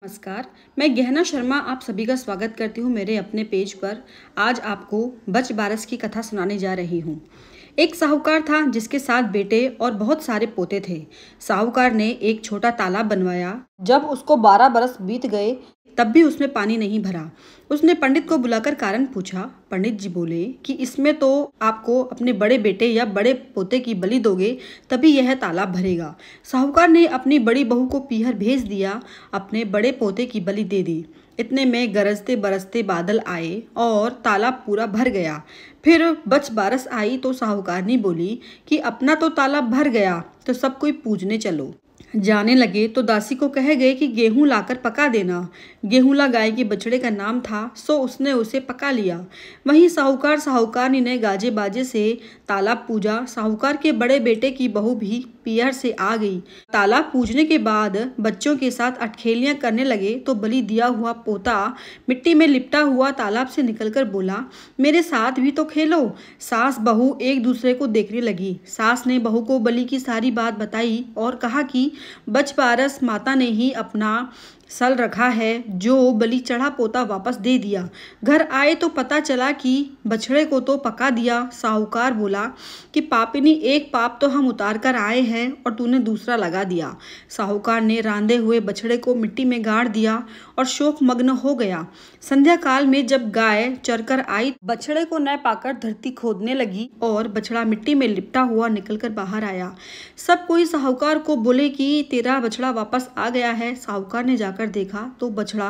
नमस्कार, मैं गहना शर्मा आप सभी का स्वागत करती हूँ मेरे अपने पेज पर। आज आपको बच बारस की कथा सुनाने जा रही हूँ। एक साहूकार था जिसके 7 बेटे और बहुत सारे पोते थे। साहूकार ने एक छोटा तालाब बनवाया। जब उसको 12 बरस बीत गए तब भी उसमें पानी नहीं भरा। उसने पंडित को बुलाकर कारण पूछा। पंडित जी बोले कि इसमें तो आपको अपने बड़े बेटे या बड़े पोते की बलि दोगे तभी यह तालाब भरेगा। साहूकार ने अपनी बड़ी बहू को पीहर भेज दिया, अपने बड़े पोते की बलि दे दी। इतने में गरजते बरसते बादल आए और तालाब पूरा भर गया। फिर बच बारस आई तो साहूकारनी बोली कि अपना तो तालाब भर गया तो सब कोई पूजने चलो। जाने लगे तो दासी को कह गए कि गेहूं लाकर पका देना। गेहूंला गाय के बछड़े का नाम था, सो उसने उसे पका लिया। वहीं साहूकारनी ने गाजे बाजे से तालाब पूजा। साहूकार के बड़े बेटे की बहू भी पीहर से आ गई। तालाब पूजने के बाद बच्चों के साथ अटखेलियां करने लगे तो बलि दिया हुआ पोता मिट्टी में लिपटा हुआ तालाब से निकलकर बोला, मेरे साथ भी तो खेलो। सास बहू एक दूसरे को देखने लगी। सास ने बहू को बलि की सारी बात बताई और कहा कि बच बारस माता ने ही अपना सल रखा है, जो बलि चढ़ा पोता वापस दे दिया। घर आए तो पता चला कि बछड़े को तो पका दिया। साहूकार बोला कि पापिनी, एक पाप तो हम उतार कर आए हैं और तूने दूसरा लगा दिया। साहूकार ने रांधे हुए बछड़े को मिट्टी में गाड़ दिया और शोक मग्न हो गया। संध्या काल में जब गाय चरकर आई, बछड़े को न पाकर धरती खोदने लगी और बछड़ा मिट्टी में लिपटा हुआ निकलकर बाहर आया। सब कोई साहूकार को बोले कि तेरा बछड़ा वापस आ गया है। साहूकार ने जाकर देखा तो बछड़ा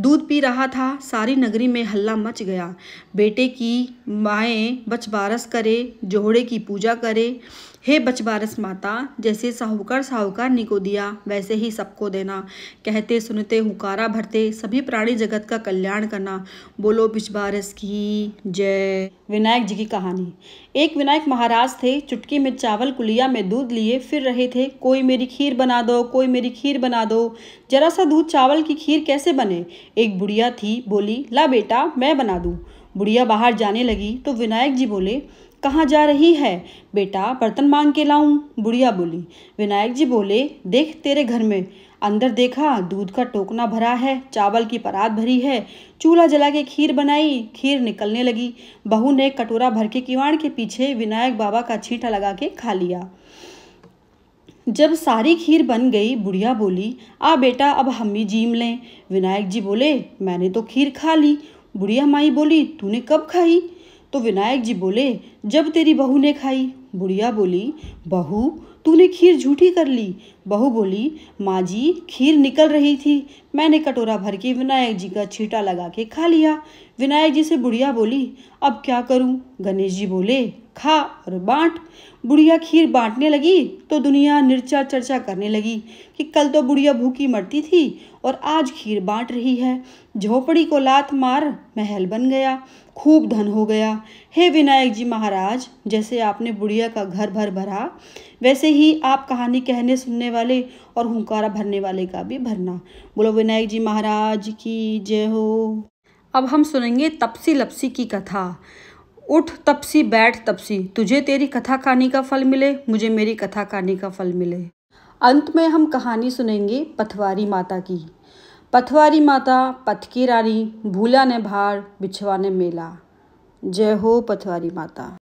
दूध पी रहा था। सारी नगरी में हल्ला मच गया। बेटे की माएँ बचबारस करे, जोहड़े की पूजा करे। हे बचबारस माता, जैसे साहूकारनी को दिया वैसे ही सबको देना। कहते सुनते हुकारा भरते सभी प्राणी जगत का कल्याण करना। बोलो बचबारस की जय। विनायक जी की कहानी। एक विनायक महाराज थे। चुटकी में चावल कुलिया में दूध लिए फिर रहे थे। कोई मेरी खीर बना दो, कोई मेरी खीर बना दो। जरा सा दूध चावल की खीर कैसे बने? एक बुढ़िया थी, बोली, ला बेटा मैं बना दूं। बुढ़िया बाहर जाने लगी तो विनायक जी बोले, कहाँ जा रही है? बेटा बर्तन मांग के लाऊं। बुढ़िया बोली। विनायक जी बोले, देख तेरे घर में। अंदर देखा, दूध का टोकना भरा है, चावल की परात भरी है। चूल्हा जला के खीर बनाई, खीर निकलने लगी। बहू ने कटोरा भर के किवाड़ के पीछे विनायक बाबा का छींटा लगा के खा लिया। जब सारी खीर बन गई, बुढ़िया बोली, आ बेटा अब हम भी जीम लें। विनायक जी बोले, मैंने तो खीर खा ली। बुढ़िया माई बोली, तूने कब खाई? तो विनायक जी बोले, जब तेरी बहू ने खाई। बुढ़िया बोली, बहू, तूने खीर झूठी कर ली। बहू बोली, माँ जी खीर निकल रही थी, मैंने कटोरा भर के विनायक जी का छींटा लगा के खा लिया। विनायक जी से बुढ़िया बोली, अब क्या करूं? गणेश जी बोले, खा और बांट। बुढ़िया खीर बांटने लगी तो दुनिया निर्चा चर्चा करने लगी कि कल तो बुढ़िया भूखी मरती थी और आज खीर बांट रही है। झोपड़ी को लात मार महल बन गया, खूब धन हो गया। हे विनायक जी महाराज, जैसे आपने बुढ़िया का घर भर भरा वैसे ही आप कहानी कहने सुनने वाले और हुंकारा भरने वाले का भी भरना। बोलो विनायक जी महाराज की जय हो। अब हम सुनेंगे तपसी लपसी की कथा। उठ तपसी बैठ तपसी, तुझे तेरी कथा कहानी का फल मिले, मुझे मेरी कथा कहानी का फल मिले। अंत में हम कहानी सुनेंगे पथवारी माता की। पथवारी माता पथ की रानी, भूला ने भार बिछवा ने मेला। जय हो पथवारी माता।